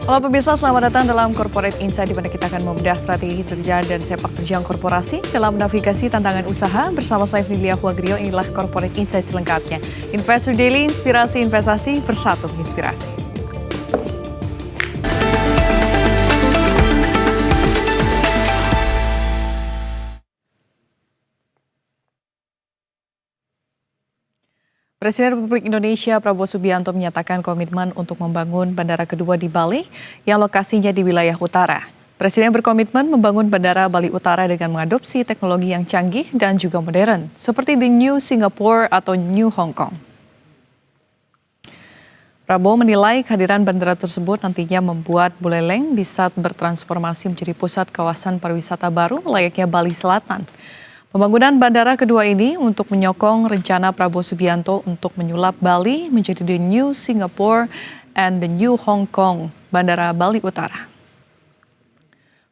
Halo pemirsa, selamat datang dalam Corporate Insight di mana kita akan membedah strategi kerja dan sepak terjang korporasi dalam navigasi tantangan usaha bersama saya Filia Huagrio. Inilah Corporate Insight selengkapnya. Investor Daily, inspirasi investasi bersatu inspirasi. Presiden Republik Indonesia Prabowo Subianto menyatakan komitmen untuk membangun bandara kedua di Bali yang lokasinya di wilayah utara. Presiden berkomitmen membangun bandara Bali Utara dengan mengadopsi teknologi yang canggih dan juga modern, seperti the New Singapore atau New Hong Kong. Prabowo menilai kehadiran bandara tersebut nantinya membuat Buleleng bisa bertransformasi menjadi pusat kawasan pariwisata baru layaknya Bali Selatan. Pembangunan bandara kedua ini untuk menyokong rencana Prabowo Subianto untuk menyulap Bali menjadi the New Singapore and the New Hong Kong, Bandara Bali Utara.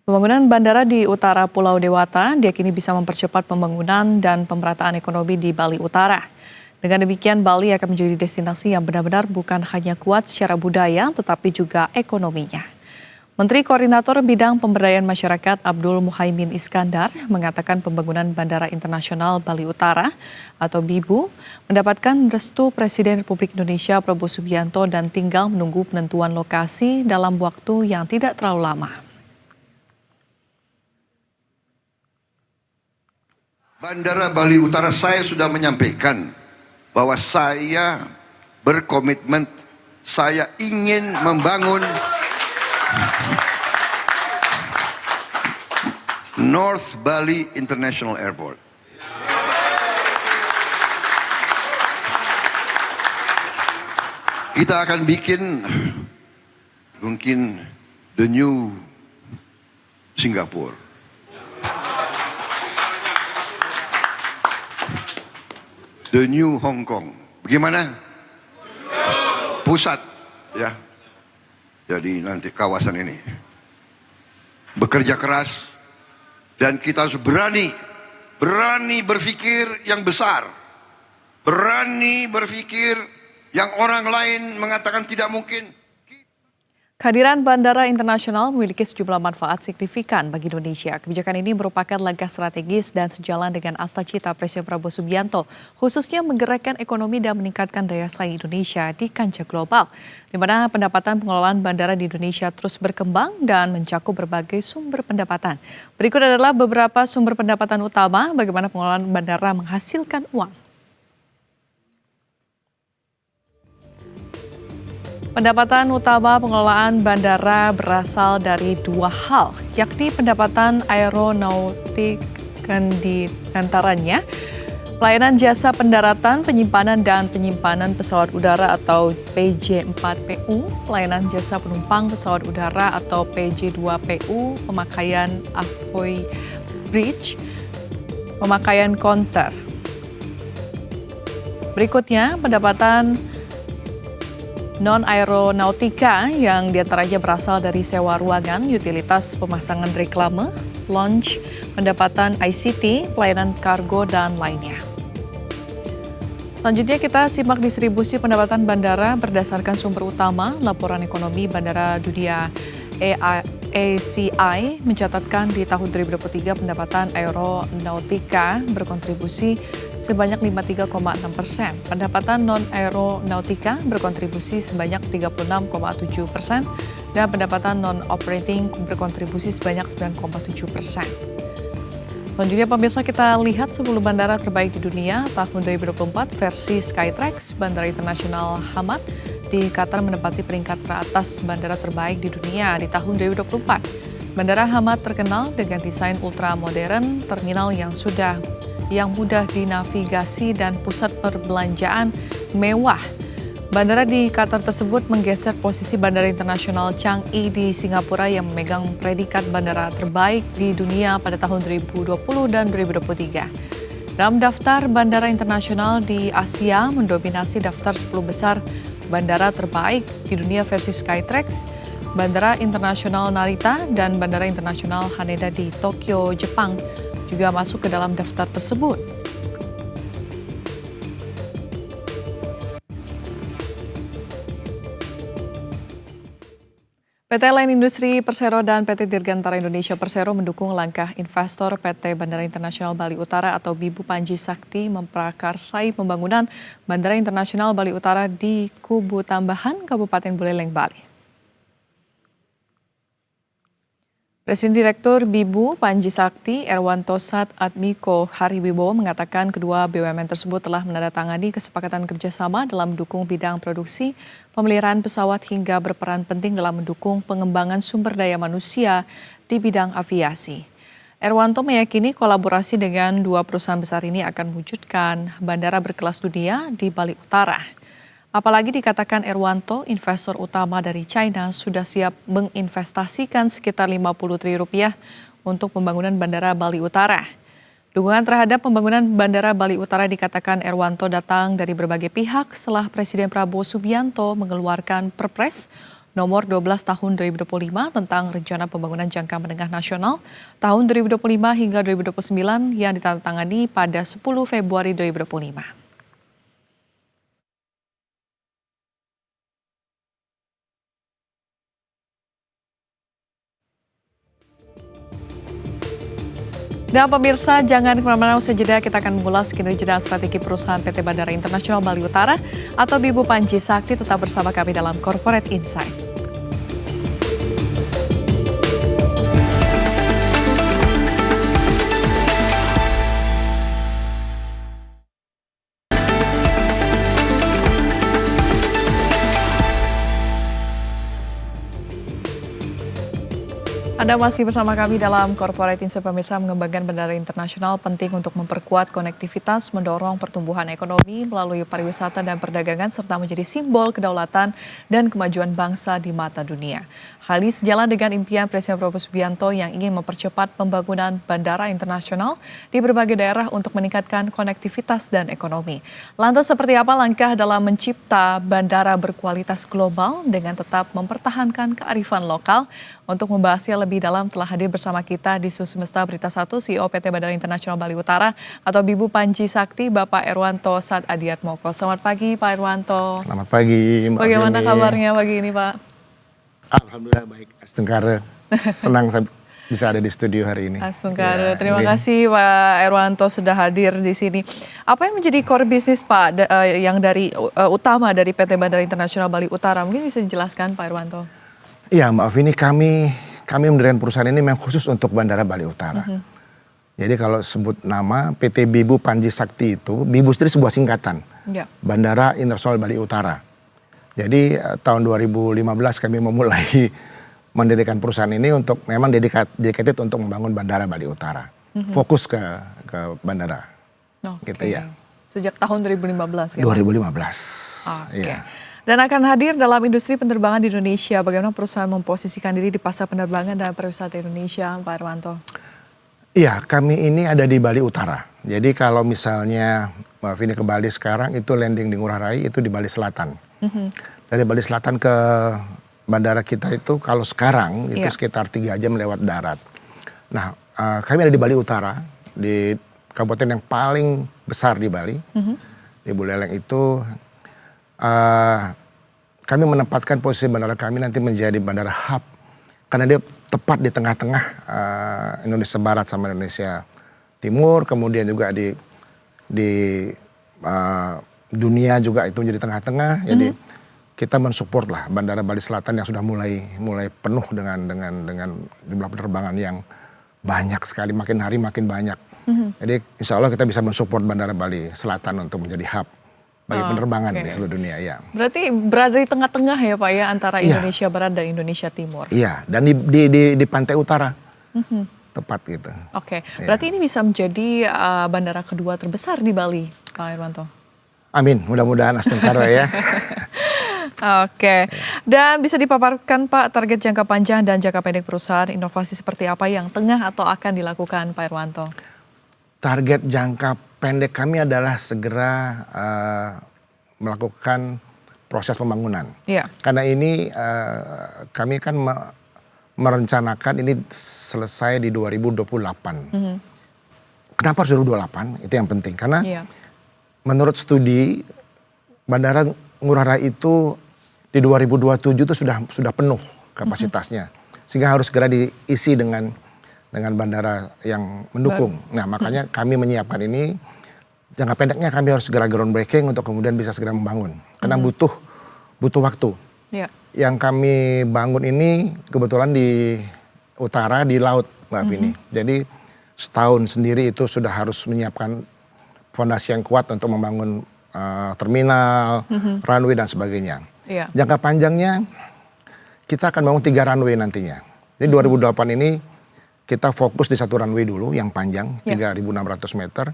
Pembangunan bandara di utara Pulau Dewata diyakini bisa mempercepat pembangunan dan pemerataan ekonomi di Bali Utara. Dengan demikian, Bali akan menjadi destinasi yang benar-benar bukan hanya kuat secara budaya, tetapi juga ekonominya. Menteri Koordinator Bidang Pemberdayaan Masyarakat Abdul Muhaimin Iskandar mengatakan pembangunan Bandara Internasional Bali Utara atau BIBU mendapatkan restu Presiden Republik Indonesia Prabowo Subianto dan tinggal menunggu penentuan lokasi dalam waktu yang tidak terlalu lama. Bandara Bali Utara, saya sudah menyampaikan bahwa saya berkomitmen, saya ingin membangun North Bali International Airport. Kita akan bikin mungkin the new Singapore. The new Hong Kong. Bagaimana? Pusat, ya. Jadi nanti kawasan ini bekerja keras dan kita harus berani berpikir yang besar, berani berpikir yang orang lain mengatakan tidak mungkin. Kehadiran Bandara Internasional memiliki sejumlah manfaat signifikan bagi Indonesia. Kebijakan ini merupakan langkah strategis dan sejalan dengan cita Presiden Prabowo Subianto, khususnya menggerakkan ekonomi dan meningkatkan daya saing Indonesia di kancah global, di mana pendapatan pengelolaan bandara di Indonesia terus berkembang dan mencakup berbagai sumber pendapatan. Berikut adalah beberapa sumber pendapatan utama bagaimana pengelolaan bandara menghasilkan uang. Pendapatan utama pengelolaan bandara berasal dari dua hal, yakni pendapatan aeronautik dan di antaranya pelayanan jasa pendaratan, penyimpanan dan penyimpanan pesawat udara atau PJ4PU, pelayanan jasa penumpang pesawat udara atau PJ2PU, pemakaian Avoy Bridge, pemakaian konter. Berikutnya pendapatan non-aeronautika yang diantaranya berasal dari sewa ruangan, utilitas pemasangan reklame, launch, pendapatan ICT, pelayanan kargo, dan lainnya. Selanjutnya kita simak distribusi pendapatan bandara berdasarkan sumber utama. Laporan ekonomi Bandara Dunia ACI mencatatkan di tahun 2023 pendapatan aeronautika berkontribusi sebanyak 53,6%. Pendapatan non-aeronautika berkontribusi sebanyak 36,7% dan pendapatan non-operating berkontribusi sebanyak 9,7%. Selanjutnya pemirsa, kita lihat 10 bandara terbaik di dunia tahun 2024 versi Skytrax. Bandara Internasional Hamad di Qatar menempati peringkat teratas bandara terbaik di dunia di tahun 2024. Bandara Hamad terkenal dengan desain ultra modern, terminal yang mudah dinavigasi dan pusat perbelanjaan mewah. Bandara di Qatar tersebut menggeser posisi Bandara Internasional Changi di Singapura yang memegang predikat bandara terbaik di dunia pada tahun 2020 dan 2023. Dalam daftar bandara internasional di Asia mendominasi daftar 10 besar bandara terbaik di dunia versi Skytrax, Bandara Internasional Narita dan Bandara Internasional Haneda di Tokyo, Jepang juga masuk ke dalam daftar tersebut. PT Line Industri Persero dan PT Dirgantara Indonesia Persero mendukung langkah investor PT Bandara Internasional Bali Utara atau BIBU Panji Sakti memprakarsai pembangunan Bandara Internasional Bali Utara di Kubu Tambahan, Kabupaten Buleleng, Bali. Presiden Direktur BIBU Panji Sakti Erwanto Satadmiko Hariwibowo mengatakan kedua BUMN tersebut telah menandatangani kesepakatan kerjasama dalam mendukung bidang produksi, pemeliharaan pesawat hingga berperan penting dalam mendukung pengembangan sumber daya manusia di bidang aviasi. Erwanto meyakini kolaborasi dengan dua perusahaan besar ini akan mewujudkan bandara berkelas dunia di Bali Utara. Apalagi dikatakan Erwanto, investor utama dari China sudah siap menginvestasikan sekitar 50 triliun rupiah untuk pembangunan Bandara Bali Utara. Dukungan terhadap pembangunan Bandara Bali Utara dikatakan Erwanto datang dari berbagai pihak setelah Presiden Prabowo Subianto mengeluarkan Perpres nomor 12 tahun 2025 tentang Rencana Pembangunan Jangka Menengah Nasional tahun 2025 hingga 2029 yang ditandatangani pada 10 Februari 2025. Dan pemirsa, jangan kemana-mana, usai jeda kita akan mengulas kinerja dan strategi perusahaan PT Bandara Internasional Bali Utara atau BIBU Panji Sakti. Tetap bersama kami dalam Corporate Insight. Anda masih bersama kami dalam Corporate Insight. Pemirsa, mengembangkan bandara internasional penting untuk memperkuat konektivitas, mendorong pertumbuhan ekonomi melalui pariwisata dan perdagangan, serta menjadi simbol kedaulatan dan kemajuan bangsa di mata dunia. Hal ini sejalan dengan impian Presiden Prabowo Subianto yang ingin mempercepat pembangunan bandara internasional di berbagai daerah untuk meningkatkan konektivitas dan ekonomi. Lantas seperti apa langkah dalam mencipta bandara berkualitas global dengan tetap mempertahankan kearifan lokal? Untuk membahasnya lebih dalam telah hadir bersama kita di Semesta Berita 1 CEO PT Bandara Internasional Bali Utara atau BIBU Panji Sakti, Bapak Erwanto Satadiatmoko. Selamat pagi Pak Erwanto. Selamat pagi Mbak. Bagaimana kabarnya pagi ini Pak? Alhamdulillah baik, Astungkara. Senang bisa ada di studio hari ini. Astungkara, terima kasih Pak Erwanto sudah hadir di sini. Apa yang menjadi core bisnis Pak yang utama dari PT Bandara Internasional Bali Utara? Mungkin bisa dijelaskan Pak Erwanto? Iya Mbak Vini, kami mendirikan perusahaan ini memang khusus untuk Bandara Bali Utara. Jadi kalau sebut nama PT BIBU Panji Sakti itu, BIBU sendiri sebuah singkatan. Bandara Internasional Bali Utara. Jadi tahun 2015 kami memulai mendirikan perusahaan ini untuk memang dedicated untuk membangun Bandara Bali Utara. Fokus ke bandara. Gitu ya. Sejak tahun 2015 ya? 2015. Iya. Dan akan hadir dalam industri penerbangan di Indonesia. Bagaimana perusahaan memposisikan diri di pasar penerbangan dan pariwisata Indonesia, Pak Erwanto? Iya, kami ini ada di Bali Utara. Jadi kalau misalnya Mbak Vini ke Bali sekarang, itu landing di Ngurah Rai, itu di Bali Selatan. Dari Bali Selatan ke bandara kita itu kalau sekarang itu sekitar 3 jam lewat darat. Nah, kami ada di Bali Utara, di kabupaten yang paling besar di Bali. Di Buleleng itu kami menempatkan posisi bandara kami nanti menjadi bandara hub. Karena dia tepat di tengah-tengah Indonesia Barat sama Indonesia Timur. Kemudian juga di dunia juga itu menjadi tengah-tengah. Jadi kita mensupport lah bandara Bali Selatan yang sudah mulai penuh dengan jumlah penerbangan yang banyak sekali, makin hari makin banyak. Jadi insya Allah kita bisa mensupport bandara Bali Selatan untuk menjadi hub bagi penerbangan di seluruh dunia. Ya. Berarti berada di tengah-tengah ya Pak ya, antara Indonesia Barat dan Indonesia Timur. Iya, dan di pantai utara. Tepat gitu. Berarti ini bisa menjadi bandara kedua terbesar di Bali, Pak Erwanto. Amin, mudah-mudahan Astungkara ya. Dan bisa dipaparkan Pak target jangka panjang dan jangka pendek perusahaan inovasi seperti apa yang tengah atau akan dilakukan Pak Erwanto? Target jangka pendek kami adalah segera melakukan proses pembangunan. Karena ini kami kan merencanakan ini selesai di 2028. Kenapa harus 2028? Itu yang penting. Karena menurut studi Bandara Ngurah Rai itu di 2027 itu sudah penuh. kapasitasnya. Sehingga harus segera diisi dengan bandara yang mendukung. Nah, makanya kami menyiapkan ini, jangka pendeknya kami harus segera groundbreaking untuk kemudian bisa segera membangun. Karena butuh waktu. Ya. Yang kami bangun ini kebetulan di utara, di laut, Mbak Vini. Jadi setahun sendiri itu sudah harus menyiapkan fondasi yang kuat untuk membangun terminal, runway dan sebagainya. Iya. Jangka panjangnya kita akan bangun 3 runway nantinya. Jadi 2008 ini kita fokus di satu runway dulu yang panjang, 3.600 meter.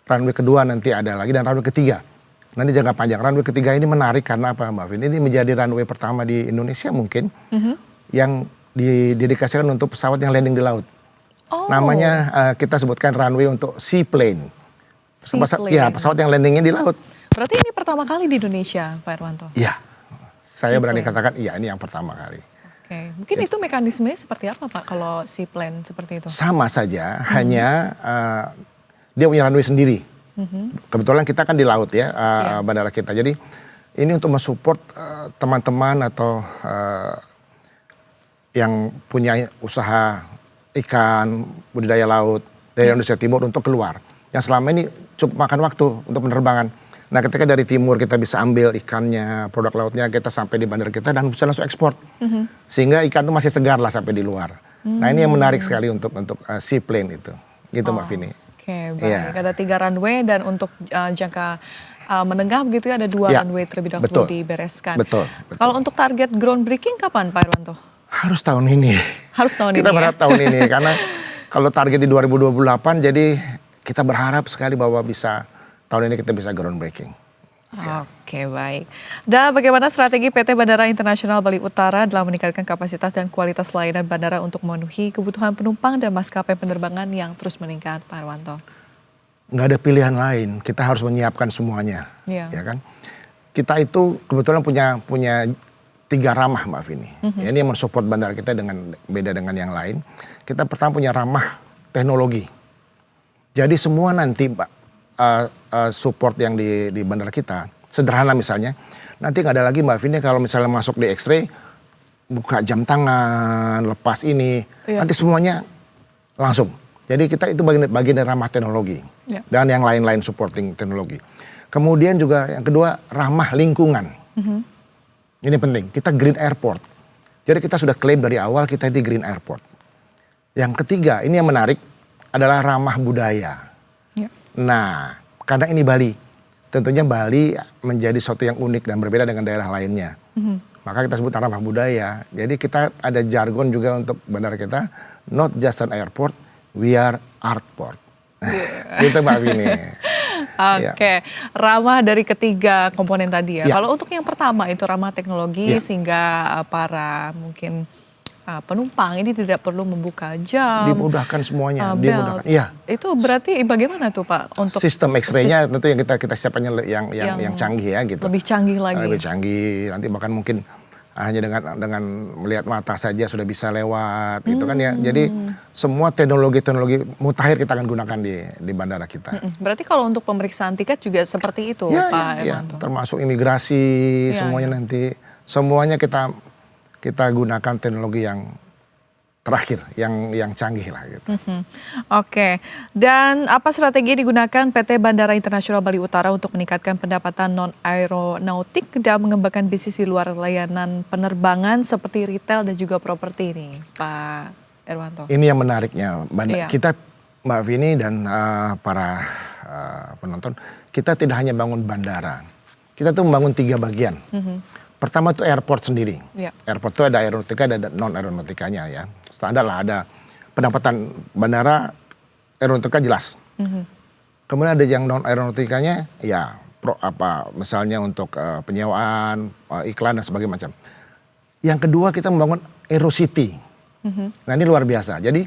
Runway kedua nanti ada lagi dan runway ketiga. Nanti jangka panjang. Runway ketiga ini menarik karena apa, Mbak Vin? Ini menjadi runway pertama di Indonesia mungkin yang didedikasikan untuk pesawat yang landing di laut. Oh. Namanya kita sebutkan runway untuk seaplane. Pesawat yang landingnya di laut. Berarti ini pertama kali di Indonesia, Pak Irwanto? Iya, saya berani Seaplane. katakan iya ini yang pertama kali. Oke, mungkin itu mekanismenya seperti apa Pak kalau seaplane seperti itu? Sama saja, hanya dia punya runway sendiri. Kebetulan kita kan di laut ya, bandara kita. Jadi ini untuk mensupport teman-teman atau yang punya usaha ikan, budidaya laut dari Indonesia Timur untuk keluar. Yang selama ini cukup makan waktu untuk penerbangan. Nah, ketika dari timur kita bisa ambil ikannya, produk lautnya, kita sampai di bandara kita dan bisa langsung ekspor. Sehingga ikan itu masih segar lah sampai di luar. Nah, ini yang menarik sekali untuk seaplane itu. Gitu Mbak Vini. Oke, baik. Ada 3 runway dan untuk jangka menengah begitu ya ada 2 runway terlebih dahulu dibereskan. Betul. Kalau untuk target groundbreaking kapan Pak Irwanto? Harus tahun ini. Harus tahun ini Kita berharap ya? tahun ini karena kalau target di 2028 jadi kita berharap sekali bahwa bisa tahun ini kita bisa groundbreaking. Oke, baik. Dan bagaimana strategi PT Bandara Internasional Bali Utara dalam meningkatkan kapasitas dan kualitas layanan bandara untuk memenuhi kebutuhan penumpang dan maskapai penerbangan yang terus meningkat, Pak Irwanto? Nggak ada pilihan lain, kita harus menyiapkan semuanya, ya kan? Kita itu kebetulan punya 3 ramah, Mbak Vini. Ini yang mensupport bandara kita dengan beda dengan yang lain. Kita pertama punya ramah teknologi. Jadi semua nanti support yang di bandara kita, sederhana misalnya, nanti nggak ada lagi Mbak Vini kalau misalnya masuk di X-ray, buka jam tangan, lepas ini, nanti semuanya langsung. Jadi kita itu bagian dari ramah teknologi dan yang lain-lain supporting teknologi. Kemudian juga yang kedua ramah lingkungan. Ini penting, kita green airport. Jadi kita sudah klaim dari awal kita di green airport. Yang ketiga, ini yang menarik adalah ramah budaya. Nah, karena ini Bali, tentunya Bali menjadi sesuatu yang unik dan berbeda dengan daerah lainnya. Maka kita sebut ramah budaya. Jadi kita ada jargon juga untuk bandara kita, not just an airport, we are artport. Gitu Mbak Vini. Oke, ramah dari ketiga komponen tadi ya. Kalau untuk yang pertama itu ramah teknologi sehingga para mungkin penumpang ini tidak perlu membuka jam. Dimudahkan semuanya, dimudahkan. Iya. Itu berarti bagaimana tuh Pak untuk sistem X-ray-nya tentu yang kita siapkannya yang canggih ya gitu. Lebih canggih lagi. Lebih canggih. Nanti bahkan mungkin hanya dengan melihat mata saja sudah bisa lewat gitu kan ya. Jadi semua teknologi mutakhir kita akan gunakan di bandara kita. Berarti kalau untuk pemeriksaan tiket juga seperti itu Pak Irwanto? Termasuk imigrasi semuanya nanti. Semuanya kita gunakan teknologi yang terakhir, yang canggih lah gitu. Oke, dan apa strategi digunakan PT Bandara Internasional Bali Utara untuk meningkatkan pendapatan non-aeronautik dan mengembangkan bisnis di luar layanan penerbangan seperti retail dan juga properti ini, Pak Irwanto? Ini yang menariknya, kita Mbak Vini dan para penonton, kita tidak hanya bangun bandara, kita tuh membangun 3 bagian. Pertama itu airport sendiri. Airport itu ada aeronautika, ada non-aeronautikanya ya. Standar lah, ada pendapatan bandara, aeronautika jelas. Kemudian ada yang non-aeronautikanya, ya misalnya untuk penyewaan, iklan dan sebagainya macam. Yang kedua kita membangun Aerocity. Nah ini luar biasa. Jadi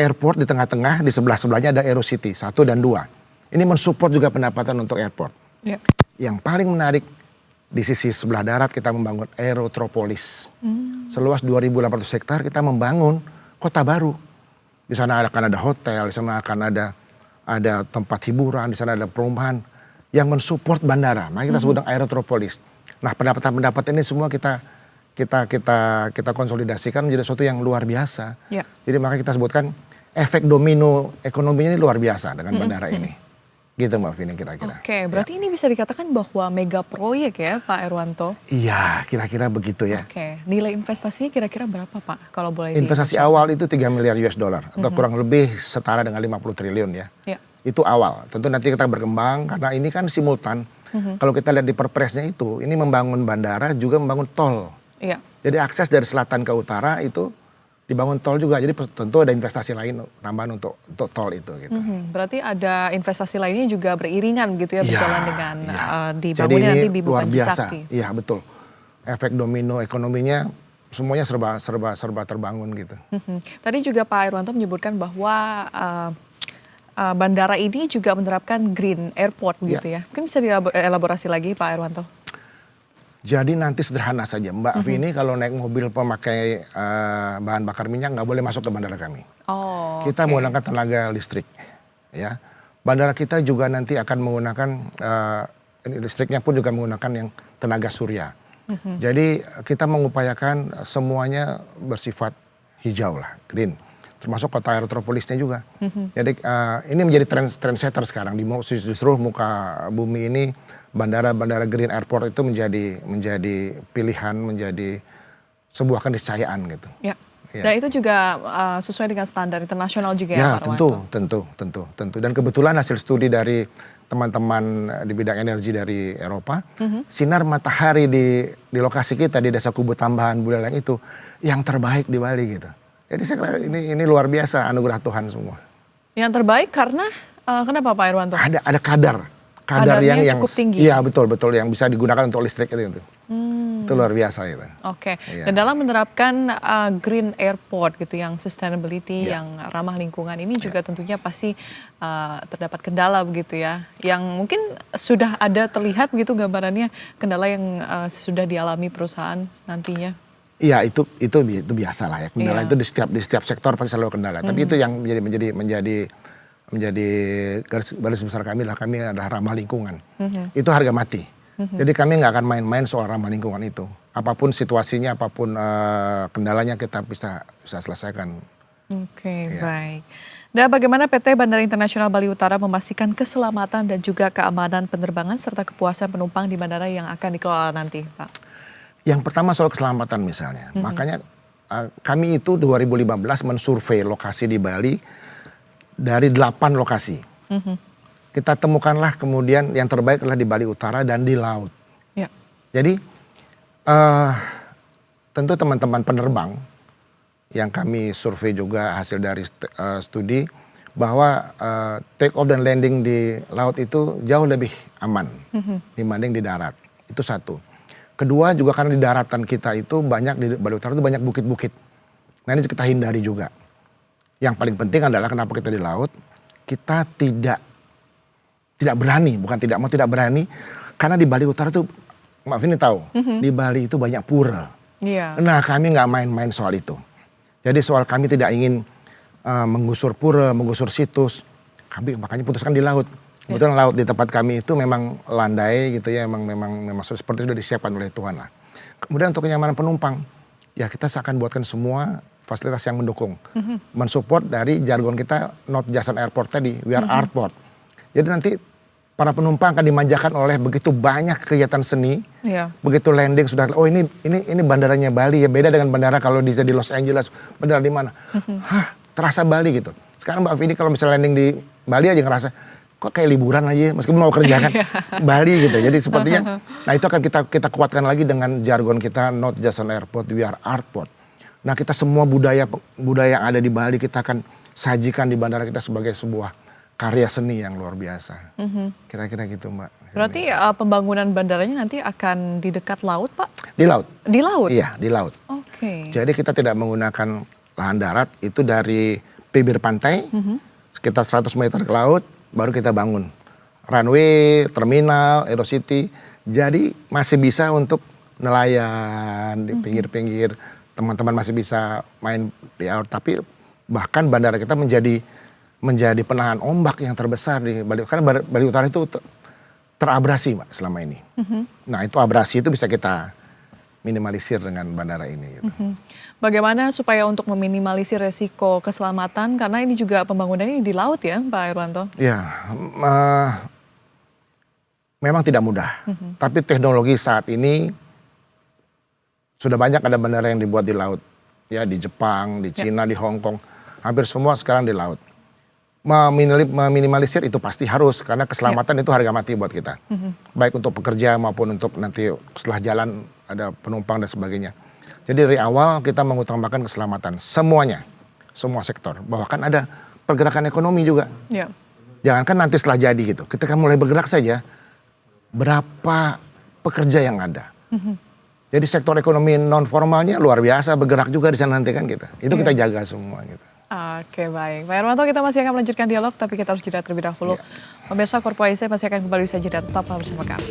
airport di tengah-tengah, di sebelah-sebelahnya ada Aerocity 1 dan 2. Ini mensupport juga pendapatan untuk airport. Yang paling menarik, di sisi sebelah darat kita membangun Aerotropolis. Seluas 2.800 hektar kita membangun kota baru. Di sana akan ada hotel, di sana akan ada tempat hiburan, di sana ada perumahan yang mensupport bandara. Makanya kita sebut Aerotropolis. Nah pendapatan ini semua kita kita konsolidasikan menjadi sesuatu yang luar biasa. Ya. Jadi makanya kita sebutkan efek domino ekonominya ini luar biasa dengan bandara ini. Gitu Mbak Vini kira-kira. Oke, berarti ini bisa dikatakan bahwa mega proyek ya Pak Erwanto? Iya, kira-kira begitu ya. Oke, nilai investasinya kira-kira berapa Pak kalau boleh Investasi awal itu 3 miliar US dollar atau kurang lebih setara dengan 50 triliun ya. Ya. Itu awal. Tentu nanti kita berkembang karena ini kan simultan. Kalau kita lihat di perpresnya itu, ini membangun bandara juga membangun tol. Iya. Jadi akses dari selatan ke utara itu dibangun tol juga. Jadi tentu ada investasi lain tambahan untuk tol itu gitu. Berarti ada investasi lainnya juga beriringan gitu ya berjalan dengan Jadi dibangunnya ini nanti Bibu luar Panji biasa. Sakti. Iya betul. Efek domino ekonominya semuanya serba terbangun gitu. Tadi juga Pak Erwanto menyebutkan bahwa bandara ini juga menerapkan green airport gitu ya. Mungkin bisa dielaborasi lagi Pak Erwanto? Jadi nanti sederhana saja, Mbak Vini kalau naik mobil pemakai bahan bakar minyak nggak boleh masuk ke bandara kami. Oh. Kita menggunakan tenaga listrik, ya. Bandara kita juga nanti akan menggunakan listriknya pun juga menggunakan yang tenaga surya. Jadi kita mengupayakan semuanya bersifat hijau lah, green. Termasuk kota aerotropolisnya juga. Jadi ini menjadi trendsetter sekarang di seluruh muka bumi ini. Bandara green airport itu menjadi pilihan, menjadi sebuah keniscayaan gitu. Ya. Dan itu juga sesuai dengan standar internasional juga ya Pak Erwanto? Tentu. Dan kebetulan hasil studi dari teman-teman di bidang energi dari Eropa, sinar matahari di lokasi kita di Desa Kubu Tambahan Buleleng itu yang terbaik di Bali gitu. Jadi saya kira ini luar biasa anugerah Tuhan semua. Yang terbaik karena kenapa Pak Erwanto? Ada kadar yang cukup tinggi. Iya betul yang bisa digunakan untuk listrik itu. Itu luar biasa itu. Oke. Iya. Dan dalam menerapkan green airport gitu yang sustainability yang ramah lingkungan ini juga tentunya pasti terdapat kendala begitu ya. Yang mungkin sudah ada terlihat begitu gambarannya kendala yang sudah dialami perusahaan nantinya. Iya itu biasa lah ya. Kendala itu di setiap sektor pasti selalu kendala. Tapi itu yang menjadi garis besar kami adalah ramah lingkungan. Itu harga mati. Jadi kami nggak akan main-main soal ramah lingkungan itu. Apapun situasinya, apapun kendalanya kita bisa selesaikan. Oke, baik. Dan bagaimana PT Bandara Internasional Bali Utara memastikan keselamatan dan juga keamanan penerbangan serta kepuasan penumpang di bandara yang akan dikelola nanti, Pak? Yang pertama soal keselamatan misalnya. Makanya kami itu 2015 mensurvei lokasi di Bali dari 8 lokasi. Kita temukanlah kemudian yang terbaik adalah di Bali Utara dan di laut. Ya. Jadi tentu teman-teman penerbang yang kami survei juga hasil dari studi bahwa take off dan landing di laut itu jauh lebih aman dibanding di darat. Itu satu. Kedua juga karena di daratan kita itu banyak di Bali Utara itu banyak bukit-bukit. Nah ini kita hindari juga. Yang paling penting adalah kenapa kita di laut, kita tidak berani, bukan tidak berani, karena di Bali Utara tuh, Mbak Vini tahu, di Bali itu banyak pura. Iya. Nah kami nggak main-main soal itu. Jadi soal kami tidak ingin menggusur pura, menggusur situs, kami makanya putuskan di laut. Kebetulan laut di tempat kami itu memang landai gitu ya, memang seperti sudah disiapkan oleh Tuhan lah. Kemudian untuk kenyamanan penumpang, ya kita akan buatkan semua fasilitas yang mendukung, mensupport dari jargon kita not just an airport tadi, we are airport. Jadi nanti para penumpang akan dimanjakan oleh begitu banyak kegiatan seni, begitu landing sudah, oh ini bandaranya Bali ya, beda dengan bandara kalau di Los Angeles, bandara di mana, terasa Bali gitu. Sekarang Mbak Vini kalau misalnya landing di Bali aja ngerasa, kok kayak liburan aja, meskipun mau kerja kan, Bali gitu. Jadi sepertinya, nah itu akan kita kuatkan lagi dengan jargon kita not just an airport, we are airport. Nah kita semua budaya yang ada di Bali kita akan sajikan di bandara kita sebagai sebuah karya seni yang luar biasa. Kira-kira gitu Mbak. Berarti pembangunan bandaranya nanti akan di dekat laut Pak? Di laut. Di laut? Iya di laut. Oke. Jadi kita tidak menggunakan lahan darat, itu dari bibir pantai sekitar 100 meter ke laut baru kita bangun. Runway, terminal, Aerocity. Jadi masih bisa untuk nelayan di pinggir-pinggir. Teman-teman masih bisa main di laut, tapi bahkan bandara kita menjadi penahan ombak yang terbesar di Bali. Karena Bali Utara itu terabrasi Mbak selama ini. Nah itu abrasi itu bisa kita minimalisir dengan bandara ini. Gitu. Bagaimana supaya untuk meminimalisir resiko keselamatan, karena ini juga pembangunannya di laut ya Pak Irwanto? Ya, memang tidak mudah. Tapi teknologi saat ini sudah banyak ada bandara yang dibuat di laut. Ya, di Jepang, di Cina, di Hong Kong. Hampir semua sekarang di laut. Meminimalisir itu pasti harus, karena keselamatan itu harga mati buat kita. Baik untuk pekerja maupun untuk nanti setelah jalan ada penumpang dan sebagainya. Jadi dari awal kita mengutamakan keselamatan semuanya, semua sektor. Bahwa kan ada pergerakan ekonomi juga. Jangankan nanti setelah jadi gitu, ketika mulai bergerak saja, berapa pekerja yang ada. Jadi sektor ekonomi non formalnya luar biasa bergerak juga di sana nanti kan kita. Itu kita jaga semua gitu. Oke, baik. Pak Irwanto, kita masih akan melanjutkan dialog, tapi kita harus jeda terlebih dahulu. Pemirsa, Korporator Insight masih akan kembali usai jeda, tetap bersama kami.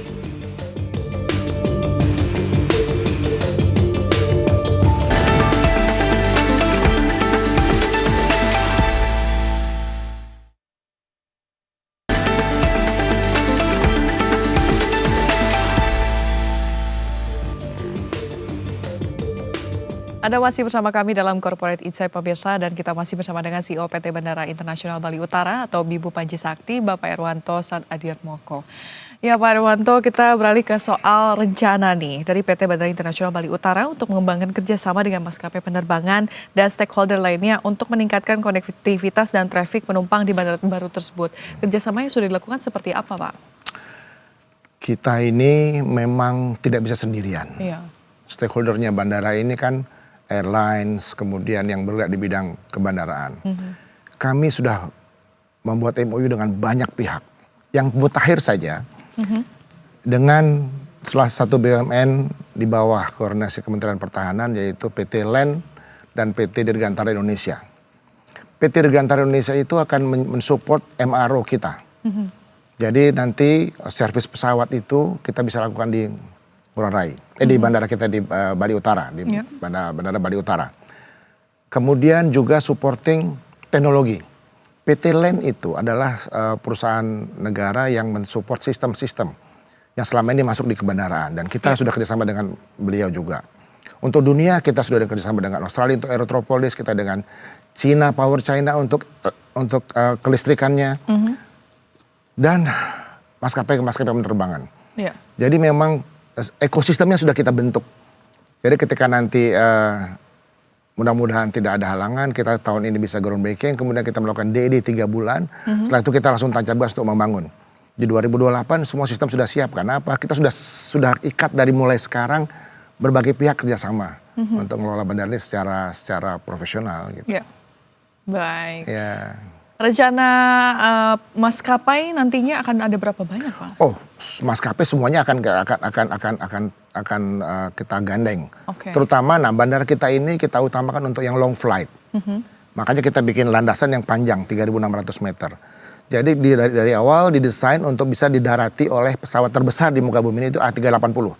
Anda masih bersama kami dalam Corporate Insight pemirsa, dan kita masih bersama dengan CEO PT Bandara Internasional Bali Utara atau Bibu Panji Sakti, Bapak Irwanto Sadadirmoko. Ya Pak Irwanto, kita beralih ke soal rencana nih dari PT Bandara Internasional Bali Utara untuk mengembangkan kerjasama dengan maskapai penerbangan dan stakeholder lainnya untuk meningkatkan konektivitas dan trafik penumpang di bandara baru tersebut. Kerjasamanya sudah dilakukan seperti apa Pak? Kita ini memang tidak bisa sendirian. Iya. Stakeholdernya bandara ini kan airlines, kemudian yang bergerak di bidang kebandaraan. Kami sudah membuat MOU dengan banyak pihak. Yang mutakhir saja, dengan salah satu BUMN di bawah koordinasi Kementerian Pertahanan, yaitu PT LAN dan PT Dirgantara Indonesia. PT Dirgantara Indonesia itu akan mensupport MRO kita. Jadi nanti servis pesawat itu kita bisa lakukan di Ngurah Rai, di bandara kita di Bali Utara, di bandara Bali Utara. Kemudian juga supporting teknologi. PT LAN itu adalah perusahaan negara yang mensupport sistem-sistem yang selama ini masuk di kebandaraan, dan kita sudah kerjasama dengan beliau juga. Untuk dunia kita sudah kerjasama dengan Australia untuk Aerotropolis, kita dengan China, Power China untuk kelistrikannya, dan maskapai penerbangan. Jadi memang ekosistemnya sudah kita bentuk. Jadi ketika nanti mudah-mudahan tidak ada halangan, kita tahun ini bisa groundbreaking, kemudian kita melakukan DD 3 bulan, setelah itu kita langsung tancap gas untuk membangun. Di 2028 semua sistem sudah siap. Karena apa? Kita sudah ikat dari mulai sekarang berbagai pihak kerjasama untuk mengelola bandara ini secara profesional. Gitu. Baik. Ya. Rencana maskapai nantinya akan ada berapa banyak Pak? Oh, maskapai semuanya akan kita gandeng. Terutama bandara kita ini kita utamakan untuk yang long flight. Makanya kita bikin landasan yang panjang 3.600 meter. Jadi dari awal didesain untuk bisa didarati oleh pesawat terbesar di muka bumi ini itu A380.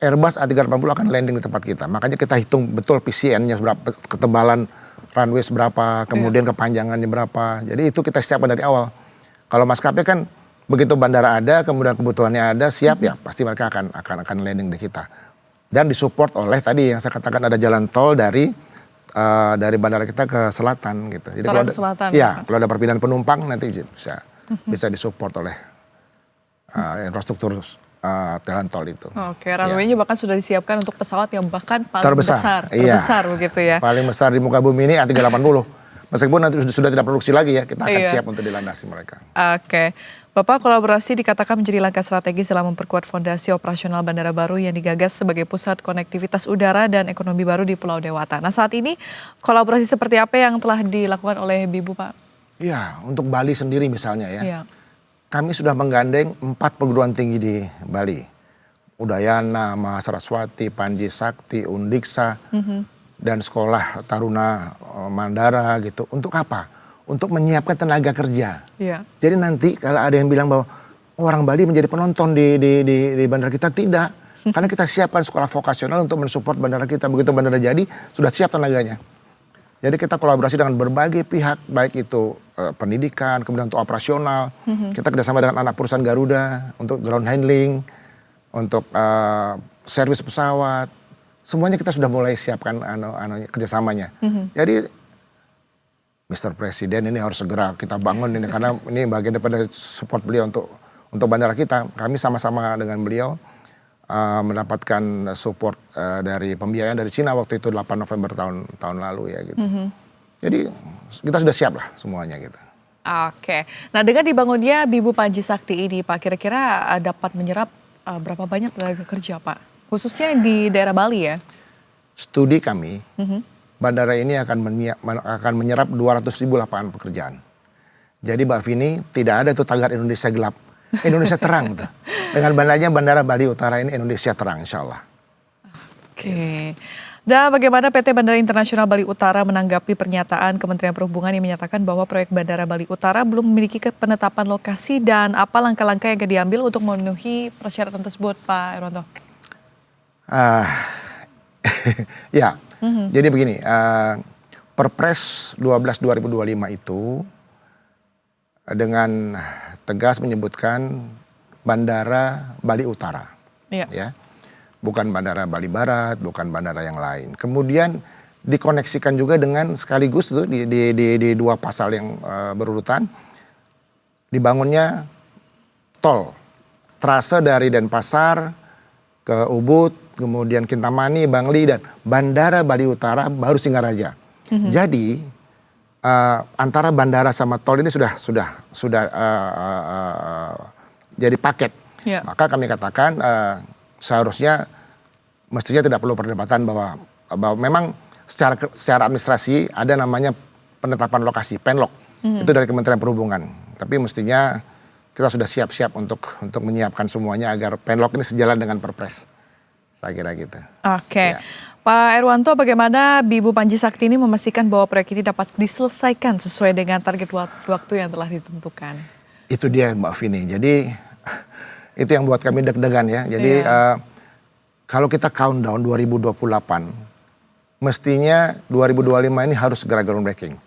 Airbus A380 akan landing di tempat kita. Makanya kita hitung betul PCN-nya berapa, ketebalan runway berapa, kemudian kepanjangannya berapa. Jadi itu kita siapkan dari awal. Kalau maskapai kan begitu bandara ada, kemudian kebutuhannya ada, siap ya pasti mereka akan landing di kita. Dan disupport oleh tadi yang saya katakan ada jalan tol dari bandara kita ke selatan gitu. Jadi kalau ada perpindahan penumpang nanti bisa disupport oleh infrastruktur jalan tol itu. Runway-nya bahkan sudah disiapkan untuk pesawat yang bahkan paling terbesar begitu ya. Paling besar di muka bumi ini A380. Meskipun nanti sudah tidak produksi lagi ya, kita akan siap untuk dilandasi mereka. Bapak, kolaborasi dikatakan menjadi langkah strategis dalam memperkuat fondasi operasional bandara baru yang digagas sebagai pusat konektivitas udara dan ekonomi baru di Pulau Dewata. Nah, saat ini kolaborasi seperti apa yang telah dilakukan oleh Bibu, Pak? Ya, untuk Bali sendiri misalnya ya. Kami sudah menggandeng 4 perguruan tinggi di Bali. Udayana, Mahasaraswati, Panji Sakti, Undiksa, dan sekolah Taruna Mandara gitu. Untuk apa? Untuk menyiapkan tenaga kerja. Jadi nanti kalau ada yang bilang bahwa orang Bali menjadi penonton di bandara kita, tidak. Karena kita siapkan sekolah vokasional untuk mensupport bandara kita. Begitu bandara jadi, sudah siap tenaganya. Jadi kita kolaborasi dengan berbagai pihak, baik itu pendidikan, kemudian untuk operasional. Kita kerjasama dengan anak perusahaan Garuda untuk ground handling, untuk servis pesawat, semuanya kita sudah mulai siapkan kerjasamanya. Jadi Mr. Presiden ini harus segera kita bangun ini karena ini bagian daripada support beliau untuk bandara kita. Kami sama-sama dengan beliau mendapatkan support dari pembiayaan dari Cina waktu itu 8 November tahun lalu ya gitu. Jadi kita sudah siap lah semuanya gitu. Oke, nah dengan dibangunnya Bibu Panji Sakti ini Pak, kira-kira dapat menyerap berapa banyak tenaga kerja Pak? Khususnya di daerah Bali ya? Studi kami, bandara ini akan menyerap 200.000 lapangan pekerjaan. Jadi Mbak Vini, tidak ada tuh tagar Indonesia gelap. Indonesia terang tuh. Dengan bandara Bali Utara ini Indonesia terang insya Allah. Oke. Dan bagaimana PT Bandara Internasional Bali Utara menanggapi pernyataan Kementerian Perhubungan yang menyatakan bahwa proyek Bandara Bali Utara belum memiliki penetapan lokasi dan apa langkah-langkah yang akan diambil untuk memenuhi persyaratan tersebut Pak Irwanto? Ya, jadi begini, Perpres 12/2025 itu dengan tegas menyebutkan Bandara Bali Utara, ya, bukan Bandara Bali Barat, bukan bandara yang lain. Kemudian dikoneksikan juga dengan sekaligus tuh di dua pasal yang berurutan, dibangunnya tol, trase dari Denpasar ke Ubud, kemudian Kintamani, Bangli, dan Bandara Bali Utara baru Singaraja. Jadi antara bandara sama tol ini sudah jadi paket. Maka kami katakan seharusnya mestinya tidak perlu perdebatan bahwa memang secara administrasi ada namanya penetapan lokasi, penlok. Itu dari Kementerian Perhubungan. Tapi mestinya kita sudah siap-siap untuk menyiapkan semuanya agar penlok ini sejalan dengan Perpres. Saya kira gitu. Oke. Ya. Pak Irwanto, bagaimana Bibu Panji Sakti ini memastikan bahwa proyek ini dapat diselesaikan sesuai dengan target waktu yang telah ditentukan? Itu dia Mbak Vini. Jadi itu yang buat kami deg-degan ya. Jadi kalau kita countdown 2028, mestinya 2025 ini harus segera groundbreaking.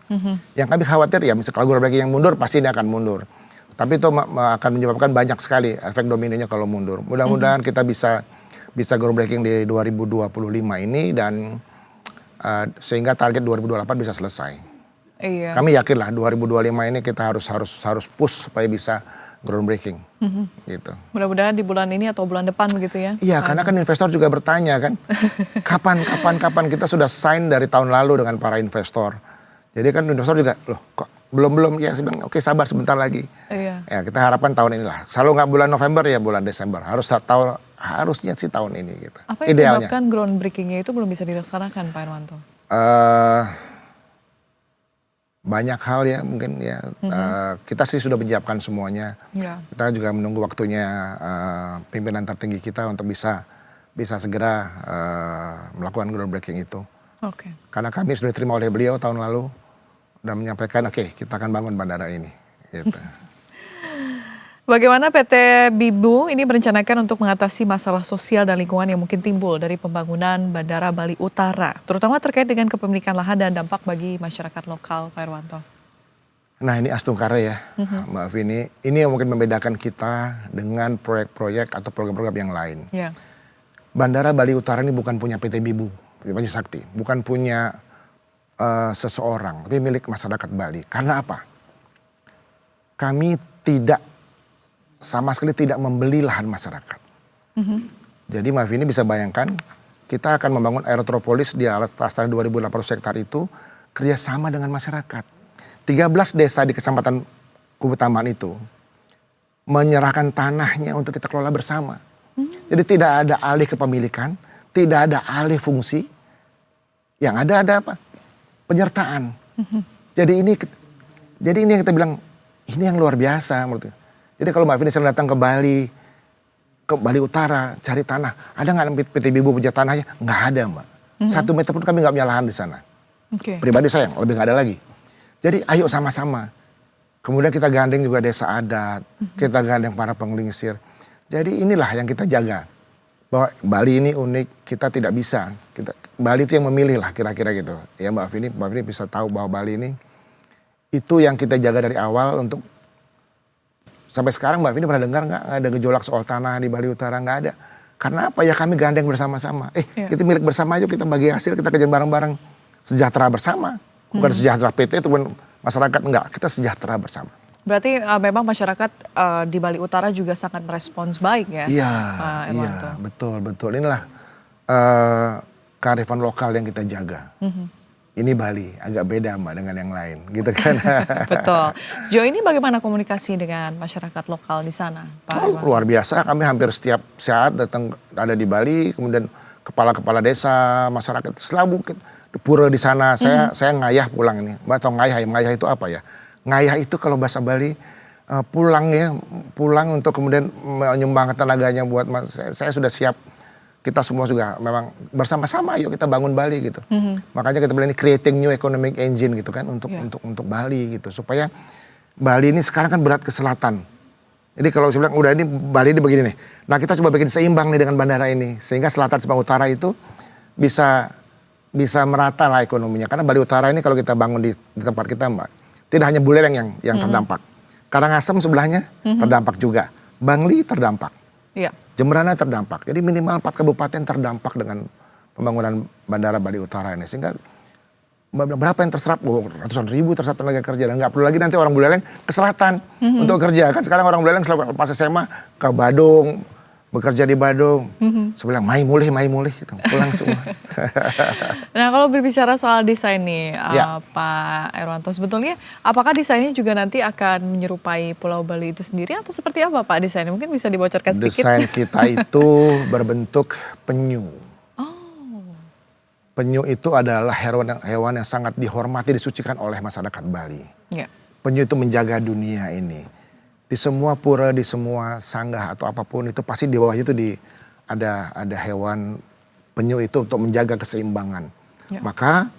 Yang kami khawatir ya kalau groundbreaking yang mundur pasti ini akan mundur. Tapi itu akan menyebabkan banyak sekali efek dominonya kalau mundur. Mudah-mudahan kita bisa groundbreaking di 2025 ini dan sehingga target 2028 bisa selesai. Iya. Kami yakin lah 2025 ini kita harus push supaya bisa groundbreaking. Gitu. Mudah-mudahan di bulan ini atau bulan depan begitu ya? Iya, karena kan investor juga bertanya kan, kapan kita sudah sign dari tahun lalu dengan para investor. Jadi kan investor juga, loh kok belum ya saya bilang oke sabar sebentar lagi. Iya. Ya kita harapkan tahun inilah. Selalu nggak bulan November ya bulan Desember. Harusnya sih tahun ini gitu. Apa yang menyebabkan groundbreakingnya itu belum bisa dilaksanakan Pak Irwanto? Banyak hal ya mungkin ya. Kita sih sudah menyiapkan semuanya. Ya. Kita juga menunggu waktunya pimpinan tertinggi kita untuk bisa segera melakukan groundbreaking itu. Oke. Karena kami sudah diterima oleh beliau tahun lalu dan menyampaikan oke, kita akan bangun bandara ini. Gitu. Bagaimana PT Bibu ini merencanakan untuk mengatasi masalah sosial dan lingkungan yang mungkin timbul dari pembangunan Bandara Bali Utara, terutama terkait dengan kepemilikan lahan dan dampak bagi masyarakat lokal, Pak Irwanto? Nah ini Astungkara ya, Mbak Vini. Ini yang mungkin membedakan kita dengan proyek-proyek atau program-program yang lain. Ya. Bandara Bali Utara ini bukan punya PT Bibu, Panji Sakti, bukan punya seseorang, tapi milik masyarakat Bali. Karena apa? Kami sama sekali tidak membeli lahan masyarakat. Jadi Mbak Vini bisa bayangkan, kita akan membangun Aerotropolis di atas tanah 2.800 hektar itu kerjasama dengan masyarakat. 13 desa di Kecamatan Kubu Tambahan itu menyerahkan tanahnya untuk kita kelola bersama. Jadi tidak ada alih kepemilikan, tidak ada alih fungsi. Yang ada apa? Penyertaan. Jadi ini yang kita bilang, ini yang luar biasa menurut. Jadi kalau Mbak Vini sering datang ke Bali Utara, cari tanah. Ada nggak PT Bibu punya tanahnya? Nggak ada Mbak. 1 meter pun kami nggak punya lahan di sana. Pribadi saya, lebih nggak ada lagi. Jadi ayo sama-sama. Kemudian kita gandeng juga desa adat, kita gandeng para penglingsir. Jadi inilah yang kita jaga. Bahwa Bali ini unik, kita tidak bisa. Bali itu yang memilih lah kira-kira gitu. Ya Mbak Vini bisa tahu bahwa Bali ini itu yang kita jaga dari awal untuk sampai sekarang Mbak Vini pernah dengar nggak ada gejolak soal tanah di Bali Utara? Nggak ada. Karena apa ya, kami gandeng bersama-sama. Iya. Kita milik bersama, aja kita bagi hasil, kita kerja bareng-bareng. Sejahtera bersama. Bukan sejahtera PT itu masyarakat, enggak. Kita sejahtera bersama. Berarti memang masyarakat di Bali Utara juga sangat merespons baik ya, Iya, Pak Irwanto? iya, betul. Inilah kearifan lokal yang kita jaga. Ini Bali, agak beda Mbak dengan yang lain, gitu kan. Betul. Sejauh ini bagaimana komunikasi dengan masyarakat lokal di sana, Pak Irwanto? Luar biasa, kami hampir setiap saat datang ada di Bali, kemudian kepala-kepala desa, masyarakat selalu di pura di sana. Saya ngayah pulang ini. Mbak tahu ngayah itu apa ya? Ngayah itu kalau bahasa Bali pulang untuk kemudian menyumbangkan tenaganya buat saya sudah siap. Kita semua juga memang bersama-sama, yuk kita bangun Bali gitu. Makanya kita bilang ini creating new economic engine gitu kan untuk Bali gitu, supaya Bali ini sekarang kan berat ke selatan. Jadi kalau saya bilang udah ini Bali ini begini nih. Nah, kita coba bikin seimbang nih dengan bandara ini sehingga selatan sama utara itu bisa merata lah ekonominya. Karena Bali Utara ini kalau kita bangun di tempat kita Mbak, tidak hanya Buleleng yang terdampak. Karangasem sebelahnya terdampak juga. Bangli terdampak. Iya. Jemberana terdampak. Jadi minimal 4 kabupaten terdampak dengan pembangunan Bandara Bali Utara ini. Sehingga berapa yang terserap? Ratusan ribu terserap tenaga kerja. Dan nggak perlu lagi nanti orang Buleleng ke selatan untuk kerja. Kan sekarang orang Buleleng pas SMA ke Badung, bekerja di Badung. Saya bilang, mai mulih gitu. Pulang semua. Nah, kalau berbicara soal desain nih, Ya. Pak Irwanto, sebetulnya apakah desainnya juga nanti akan menyerupai Pulau Bali itu sendiri atau seperti apa Pak desainnya? Mungkin bisa dibocorkan sedikit. Desain kita itu berbentuk penyu. Oh. Penyu itu adalah hewan yang sangat dihormati, disucikan oleh masyarakat Bali. Ya. Penyu itu menjaga dunia ini. Di semua pura, di semua sanggah atau apapun itu pasti di bawah itu ada hewan penyu itu untuk menjaga keseimbangan. Ya. Maka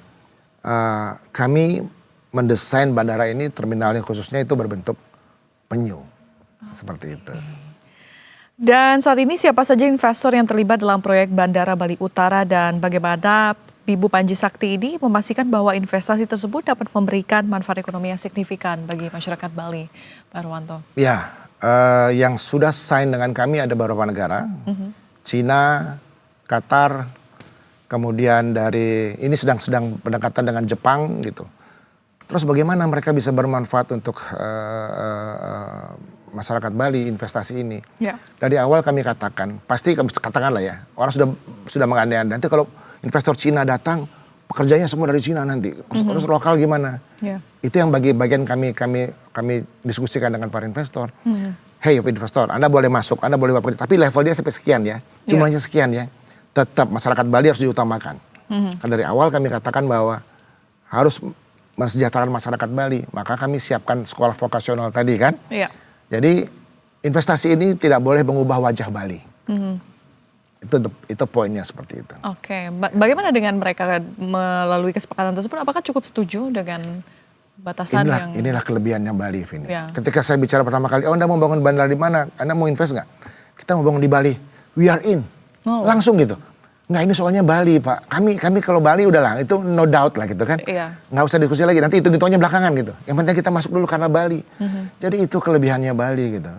kami mendesain bandara ini, terminalnya khususnya itu berbentuk penyu. Seperti itu. Dan saat ini siapa saja investor yang terlibat dalam proyek Bandara Bali Utara dan bagaimana Ibu Panji Sakti ini memastikan bahwa investasi tersebut dapat memberikan manfaat ekonomi yang signifikan bagi masyarakat Bali, Pak Irwanto? Ya, yang sudah sign dengan kami ada beberapa negara, Cina, Qatar, kemudian dari ini sedang pendekatan dengan Jepang gitu. Terus bagaimana mereka bisa bermanfaat untuk masyarakat Bali investasi ini? Ya. Dari awal kami katakan, pasti kami katakan lah ya, orang sudah mengandai-andai. Nanti kalau investor Cina datang, pekerjanya semua dari Cina nanti. Terus lokal gimana? Ya. Itu yang bagian kami diskusikan dengan para investor. Hey investor, Anda boleh masuk, Anda boleh bekerja, tapi level dia sampai sekian ya, jumlahnya sekian ya. Tetap masyarakat Bali harus diutamakan. Karena dari awal kami katakan bahwa harus mensejahterakan masyarakat Bali, maka kami siapkan sekolah vokasional tadi kan. Iya. Jadi investasi ini tidak boleh mengubah wajah Bali. Itu poinnya seperti itu. Oke, bagaimana dengan mereka melalui kesepakatan tersebut? Apakah cukup setuju dengan batasan Inilah kelebihannya Bali, Vini. Ya. Ketika saya bicara pertama kali, Anda mau bangun bandara di mana? Anda mau invest nggak? Kita mau bangun di Bali. We are in. Oh. Langsung gitu. Nggak, ini soalnya Bali, Pak. Kami kalau Bali udahlah, itu no doubt lah gitu kan. Iya. Nggak usah diskusi lagi. Nanti hitung-hitungnya belakangan gitu. Yang penting kita masuk dulu karena Bali. Jadi itu kelebihannya Bali gitu.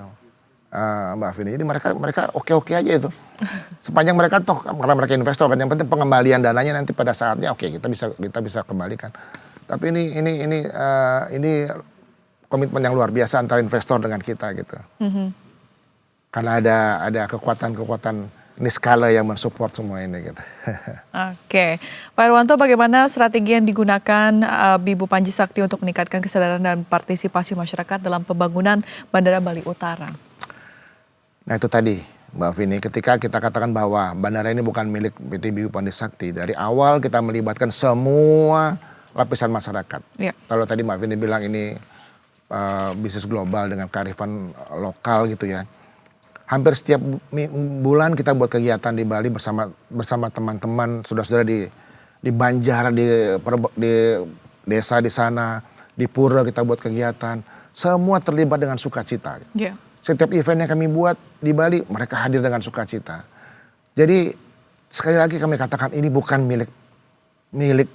Mbak Vini. Jadi mereka oke-oke aja itu. Sepanjang mereka toh karena mereka investor kan, yang penting pengembalian dananya nanti pada saatnya oke, kita bisa kembalikan. Tapi ini komitmen yang luar biasa antara investor dengan kita gitu. Karena ada kekuatan ini skala yang mensupport semua ini gitu. Oke, Pak Irwanto, bagaimana strategi yang digunakan Ibu Panji Sakti untuk meningkatkan kesadaran dan partisipasi masyarakat dalam pembangunan Bandara Bali Utara? Nah itu tadi Mbak Vini, ketika kita katakan bahwa bandara ini bukan milik PT BU Panji Sakti, dari awal kita melibatkan semua lapisan masyarakat. Ya. Kalau tadi Mbak Vini bilang ini bisnis global dengan kearifan lokal gitu ya. Hampir setiap bulan kita buat kegiatan di Bali bersama teman-teman, saudara-saudara di Banjar, di desa di sana, di pura kita buat kegiatan. Semua terlibat dengan sukacita. Ya. Setiap event yang kami buat di Bali, mereka hadir dengan sukacita. Jadi sekali lagi kami katakan ini bukan milik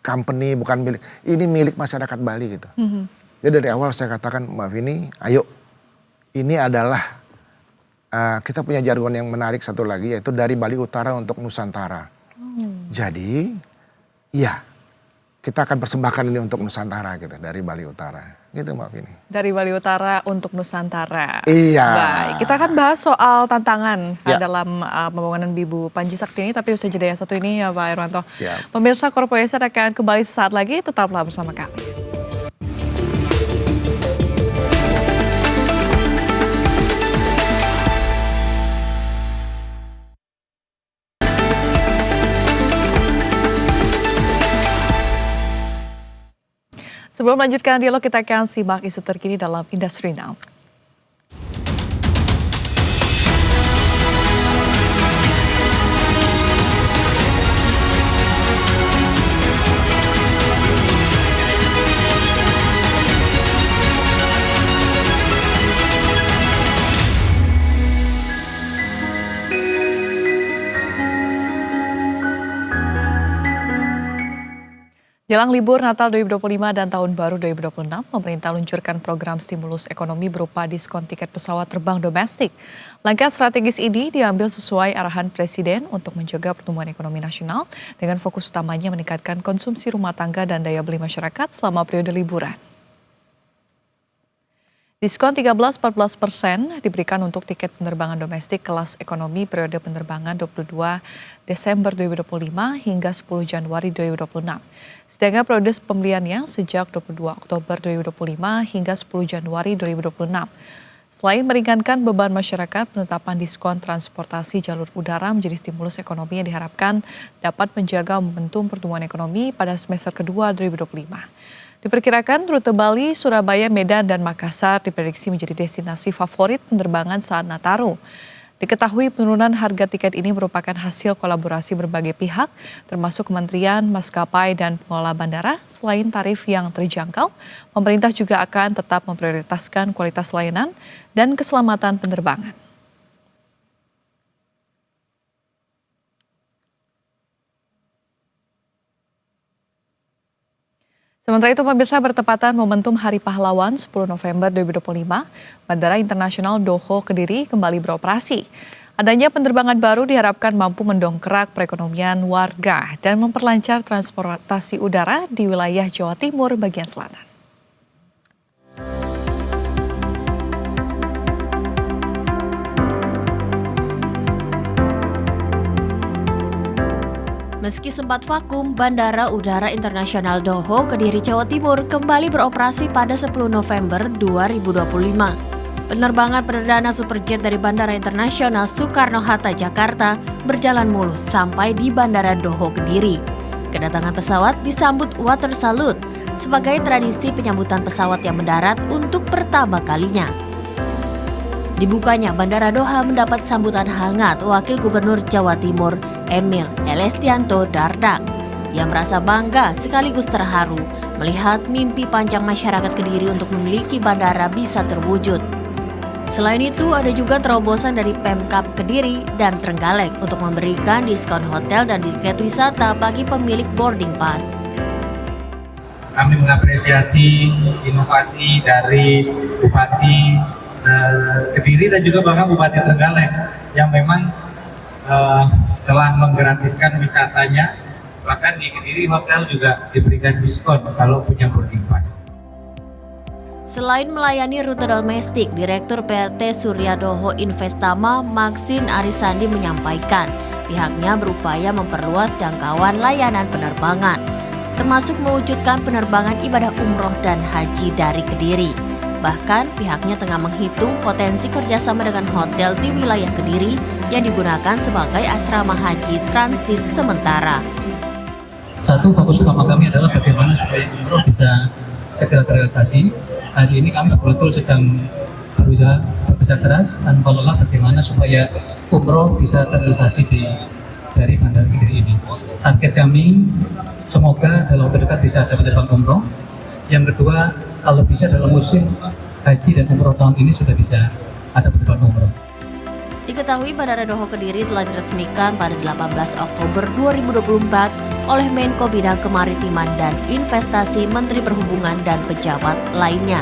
company, bukan ini milik masyarakat Bali gitu. Jadi dari awal saya katakan Mbak Vini, ayo ini adalah kita punya jargon yang menarik satu lagi, yaitu dari Bali Utara untuk Nusantara. Jadi, ya kita akan persembahkan ini untuk Nusantara gitu, dari Bali Utara. Gitu Mbak Vini. Dari Bali Utara untuk Nusantara. Iya. Baik, kita akan bahas soal tantangan dalam pembangunan Bibu Panji Sakti ini, tapi usai jeda yang satu ini ya Pak Irwanto. Siap. Pemirsa Korporator akan kembali sesaat lagi, tetaplah bersama kami. Sebelum melanjutkan dialog, kita akan simak isu terkini dalam Industri Now. Jelang libur Natal 2025 dan Tahun Baru 2026, pemerintah luncurkan program stimulus ekonomi berupa diskon tiket pesawat terbang domestik. Langkah strategis ini diambil sesuai arahan Presiden untuk menjaga pertumbuhan ekonomi nasional dengan fokus utamanya meningkatkan konsumsi rumah tangga dan daya beli masyarakat selama periode liburan. Diskon 13-14% diberikan untuk tiket penerbangan domestik kelas ekonomi periode penerbangan 22 Desember 2025 hingga 10 Januari 2026. Sedangkan periode pembeliannya sejak 22 Oktober 2025 hingga 10 Januari 2026. Selain meringankan beban masyarakat, penetapan diskon transportasi jalur udara menjadi stimulus ekonomi yang diharapkan dapat menjaga momentum pertumbuhan ekonomi pada semester kedua 2025. Diperkirakan rute Bali, Surabaya, Medan, dan Makassar diprediksi menjadi destinasi favorit penerbangan saat Nataru. Diketahui penurunan harga tiket ini merupakan hasil kolaborasi berbagai pihak, termasuk Kementerian, Maskapai, dan pengelola bandara. Selain tarif yang terjangkau, pemerintah juga akan tetap memprioritaskan kualitas layanan dan keselamatan penerbangan. Sementara itu, pemirsa, bertepatan momentum Hari Pahlawan 10 November 2025, Bandara Internasional Doho Kediri kembali beroperasi. Adanya penerbangan baru diharapkan mampu mendongkrak perekonomian warga dan memperlancar transportasi udara di wilayah Jawa Timur bagian selatan. Meski sempat vakum, Bandara Udara Internasional Doho Kediri Jawa Timur kembali beroperasi pada 10 November 2025. Penerbangan perdana Superjet dari Bandara Internasional Soekarno-Hatta Jakarta berjalan mulus sampai di Bandara Doho Kediri. Kedatangan pesawat disambut water salute sebagai tradisi penyambutan pesawat yang mendarat untuk pertama kalinya. Dibukanya Bandara Doha mendapat sambutan hangat Wakil Gubernur Jawa Timur Emil Elestianto Dardak yang merasa bangga sekaligus terharu melihat mimpi panjang masyarakat Kediri untuk memiliki bandara bisa terwujud. Selain itu, ada juga terobosan dari Pemkab Kediri dan Trenggalek untuk memberikan diskon hotel dan tiket wisata bagi pemilik boarding pass. Kami mengapresiasi inovasi dari Bupati Kediri dan juga bahkan Bupati Trenggalek yang memang telah menggratiskan wisatanya. Bahkan di Kediri hotel juga diberikan diskon kalau punya boarding pass. Selain melayani rute domestik, Direktur PRT Surya Doho Investama Maxin Arisandi menyampaikan pihaknya berupaya memperluas jangkauan layanan penerbangan, termasuk mewujudkan penerbangan ibadah umroh dan haji dari Kediri. Bahkan pihaknya tengah menghitung potensi kerjasama dengan hotel di wilayah Kediri yang digunakan sebagai asrama haji transit sementara. Satu, fokus utama kami adalah bagaimana supaya umroh bisa segera terrealisasi. Hari ini kami betul sedang berusaha bekerja keras tanpa lelah bagaimana supaya umroh bisa terrealisasi dari Bandara Kediri ini. Target kami semoga dalam waktu dekat bisa ada penerbangan umroh. Yang kedua, kalau bisa dalam musim haji dan umroh tahun ini sudah bisa ada penerbangan umroh. Diketahui Bandara Doho Kediri telah diresmikan pada 18 Oktober 2024 oleh Menko Bidang Kemaritiman dan Investasi Menteri Perhubungan dan pejabat lainnya.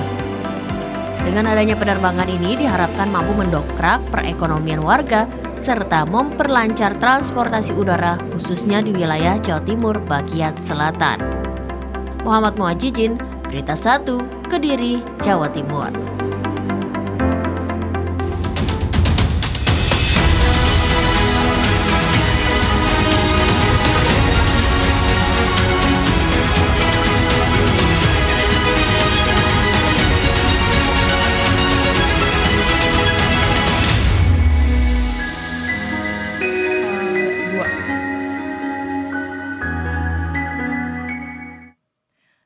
Dengan adanya penerbangan ini diharapkan mampu mendongkrak perekonomian warga serta memperlancar transportasi udara khususnya di wilayah Jawa Timur bagian selatan. Muhammad Muajijin, Berita 1, Kediri, Jawa Timur.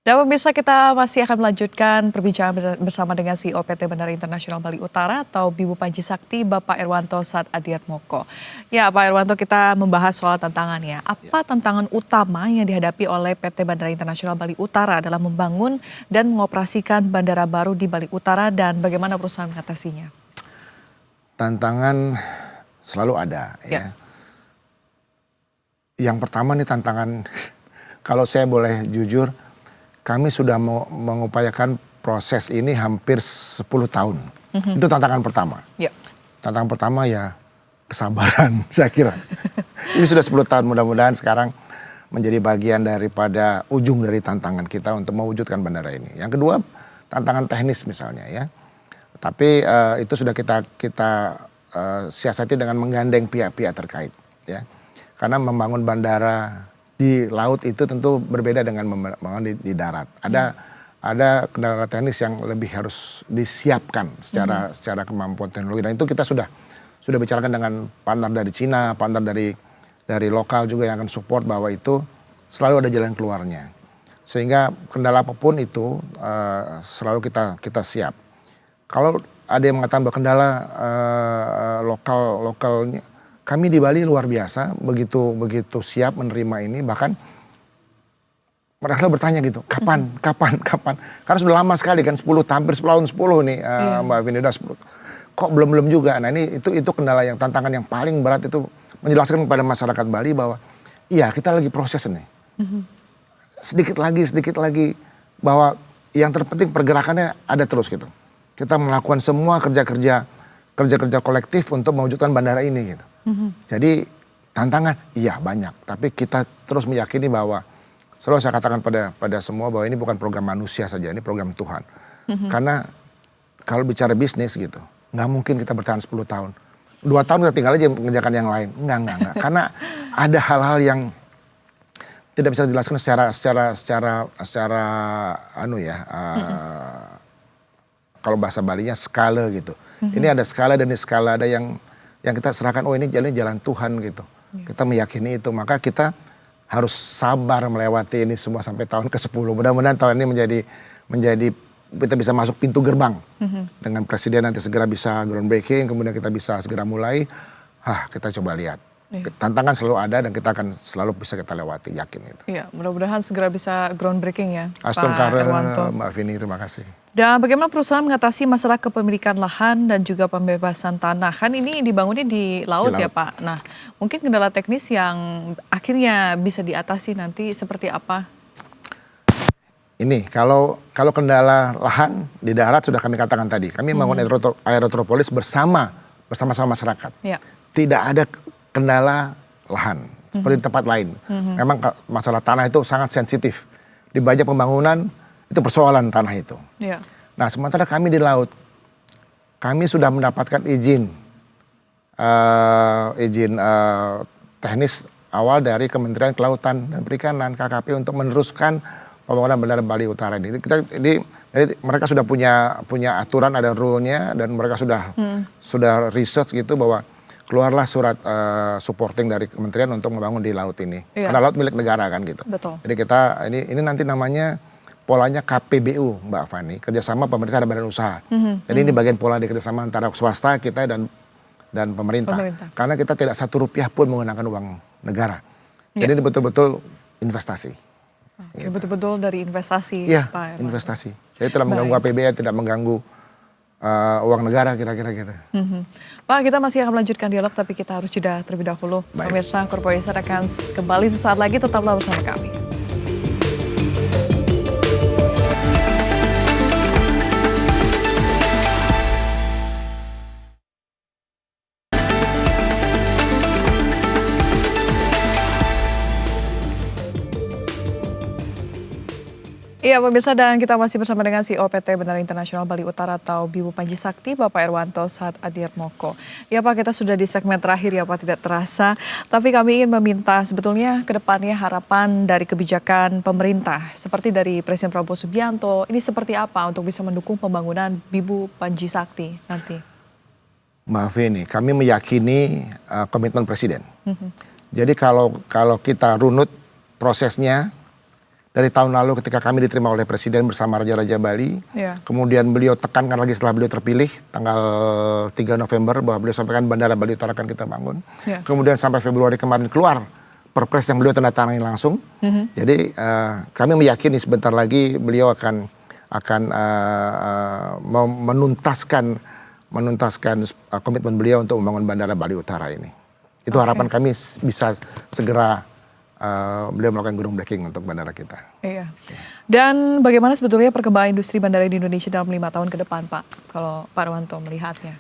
Dan pemirsa, kita masih akan melanjutkan perbincangan bersama dengan CEO PT Bandara Internasional Bali Utara atau Bibu Panji Sakti, Bapak Irwanto Saad Adiatmoko. Ya Pak Irwanto, kita membahas soal tantangannya. Apa tantangan utama yang dihadapi oleh PT Bandara Internasional Bali Utara dalam membangun dan mengoperasikan bandara baru di Bali Utara dan bagaimana perusahaan mengatasinya? Tantangan selalu ada ya. Yang pertama nih tantangan, kalau saya boleh jujur, kami sudah mengupayakan proses ini hampir 10 tahun. Itu tantangan pertama. Ya. Tantangan pertama ya kesabaran saya kira. Ini sudah 10 tahun, mudah-mudahan sekarang menjadi bagian daripada ujung dari tantangan kita untuk mewujudkan bandara ini. Yang kedua tantangan teknis misalnya ya. Tapi itu sudah kita siasati dengan menggandeng pihak-pihak terkait ya. Karena membangun bandara di laut itu tentu berbeda dengan membangun di darat. Ada kendala teknis yang lebih harus disiapkan secara kemampuan teknologi. Dan itu kita sudah bicarakan dengan partner dari Cina, partner dari lokal juga yang akan support bahwa itu selalu ada jalan keluarnya. Sehingga kendala apapun itu selalu kita siap. Kalau ada yang mengatakan bahwa kendala lokalnya, kami di Bali luar biasa, begitu siap menerima ini, bahkan mereka bertanya gitu, kapan? Karena sudah lama sekali kan, hampir 10 nih Mbak Vini, udah 10. Kok belum juga? Nah ini itu kendala yang tantangan yang paling berat itu menjelaskan kepada masyarakat Bali bahwa iya kita lagi proses nih. Sedikit lagi bahwa yang terpenting pergerakannya ada terus gitu. Kita melakukan semua kerja-kerja kolektif untuk mewujudkan bandara ini gitu. Jadi tantangan iya banyak, tapi kita terus meyakini bahwa selalu saya katakan pada semua bahwa ini bukan program manusia saja, ini program Tuhan. Karena kalau bicara bisnis gitu, nggak mungkin kita bertahan 10 tahun. 2 tahun kita tinggal aja mengerjakan yang lain. Enggak. Karena ada hal-hal yang tidak bisa dijelaskan secara kalau bahasa Balinya skala gitu. Ini ada skala dan skala ada yang kita serahkan, oh ini jalan Tuhan gitu. Kita meyakini itu, maka kita harus sabar melewati ini semua sampai tahun ke-10. Mudah-mudahan tahun ini menjadi kita bisa masuk pintu gerbang. Dengan Presiden nanti segera bisa groundbreaking, kemudian kita bisa segera mulai. Kita coba lihat. Tantangan selalu ada dan kita akan selalu bisa kita lewati, yakin itu. Iya, mudah-mudahan segera bisa groundbreaking ya, Aston Pak Irwanto. Mbak Vini, terima kasih. Dan bagaimana perusahaan mengatasi masalah kepemilikan lahan dan juga pembebasan tanah? Kan ini dibangunnya di laut ya Pak. Nah, mungkin kendala teknis yang akhirnya bisa diatasi nanti seperti apa? Ini kalau kendala lahan di darat sudah kami katakan tadi. Kami membangun aerotropolis bersama-sama masyarakat. Ya. Tidak ada kendala lahan seperti di tempat lain. Memang masalah tanah itu sangat sensitif. Di banyak pembangunan itu persoalan tanah itu. Ya. Nah sementara kami di laut, kami sudah mendapatkan izin teknis awal dari Kementerian Kelautan dan Perikanan KKP untuk meneruskan pembangunan Bandara Bali Utara ini. Jadi mereka sudah punya aturan, ada rule-nya, dan mereka sudah research gitu bahwa keluarlah surat supporting dari kementerian untuk membangun di laut ini. Iya. Karena laut milik negara kan gitu. Betul. Jadi kita ini nanti namanya polanya KPBU Mbak Fani, kerjasama pemerintah dan badan usaha. Jadi ini bagian pola di kerjasama antara swasta kita dan pemerintah. Karena kita tidak 1 rupiah pun menggunakan uang negara. Jadi ini betul-betul investasi. Oke, betul-betul dari investasi. Iya, Pak investasi. Jadi tidak mengganggu APBN, tidak mengganggu uang negara kira-kira gitu. Pak, kita masih akan melanjutkan dialog tapi kita harus jeda terlebih dahulu. Pemirsa, Korporator Insight akan kembali sesaat lagi, tetaplah bersama kami. Iya pemirsa, dan kita masih bersama dengan CEO PT Bandara Internasional Bali Utara atau Bibu Panji Sakti, Bapak Irwanto Saad Adiatmoko. Ya Pak, kita sudah di segmen terakhir ya Pak, tidak terasa. Tapi kami ingin meminta sebetulnya ke depannya harapan dari kebijakan pemerintah. Seperti dari Presiden Prabowo Subianto, ini seperti apa untuk bisa mendukung pembangunan Bibu Panji Sakti nanti? Mbak Feni, kami meyakini komitmen Presiden. Jadi kalau kita runut prosesnya, dari tahun lalu ketika kami diterima oleh Presiden bersama Raja-Raja Bali, kemudian beliau tekankan lagi setelah beliau terpilih tanggal 3 November bahwa beliau sampaikan Bandara Bali Utara akan kita bangun. Kemudian sampai Februari kemarin keluar perpres yang beliau tanda tangani langsung. Jadi kami meyakini sebentar lagi beliau akan menuntaskan komitmen beliau untuk membangun Bandara Bali Utara ini. Itu harapan kami bisa segera beliau melakukan groundbreaking untuk bandara kita. Iya. Dan bagaimana sebetulnya perkembangan industri bandara di Indonesia dalam 5 tahun ke depan, Pak? Kalau Pak Irwanto melihatnya.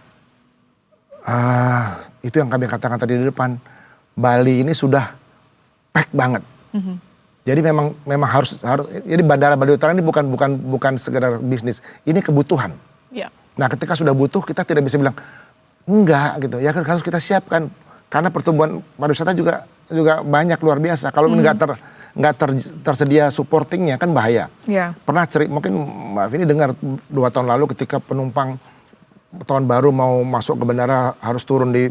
Itu yang kami katakan tadi di depan. Bali ini sudah pack banget. Jadi memang harus. Jadi Bandara Bali Utara ini bukan sekedar bisnis. Ini kebutuhan. Ya. Nah, ketika sudah butuh kita tidak bisa bilang enggak gitu. Ya harus kita siapkan. Karena pertumbuhan pariwisata juga banyak luar biasa. Kalau nggak tersedia supportingnya kan bahaya. Pernah mungkin Mbak Vini dengar 2 tahun lalu ketika penumpang tahun baru mau masuk ke bandara harus turun di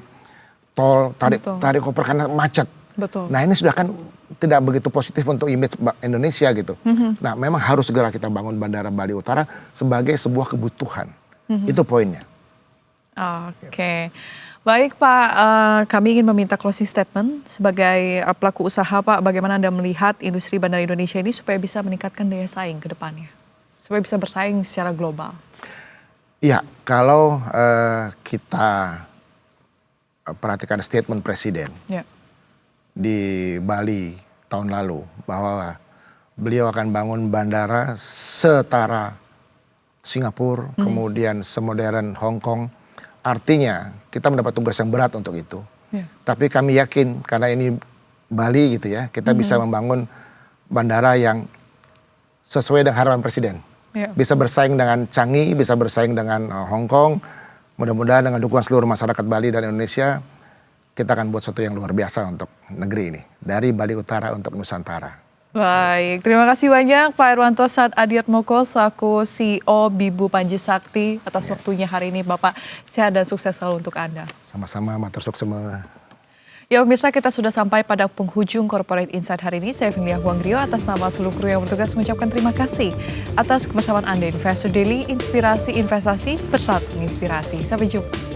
tol tarik koper karena macet. Betul. Nah ini sudah kan tidak begitu positif untuk image Indonesia gitu. Nah memang harus segera kita bangun Bandara Bali Utara sebagai sebuah kebutuhan. Itu poinnya. Oke. Baik Pak, kami ingin meminta closing statement sebagai pelaku usaha Pak, bagaimana Anda melihat industri bandara Indonesia ini supaya bisa meningkatkan daya saing ke depannya? Supaya bisa bersaing secara global. Iya, kalau kita perhatikan statement Presiden di Bali tahun lalu bahwa beliau akan bangun bandara setara Singapura, kemudian semodern Hong Kong. Artinya kita mendapat tugas yang berat untuk itu. Tapi kami yakin karena ini Bali gitu ya, kita bisa membangun bandara yang sesuai dengan harapan Presiden. Bisa bersaing dengan Changi, bisa bersaing dengan Hong Kong. Mudah-mudahan dengan dukungan seluruh masyarakat Bali dan Indonesia, kita akan buat sesuatu yang luar biasa untuk negeri ini. Dari Bali Utara untuk Nusantara. Baik, terima kasih banyak Pak Irwanto Saad Adiatmoko selaku CEO Bibu Panji Sakti atas waktunya hari ini. Bapak, sehat dan sukses selalu untuk Anda. Sama-sama, matur sukses semua. Ya pemirsa, kita sudah sampai pada penghujung Corporate Insight hari ini. Saya Finlia Huanggrio atas nama seluruh kru yang bertugas mengucapkan terima kasih atas kebersamaan Anda. Investor Daily, inspirasi investasi bersatu menginspirasi. Sampai jumpa.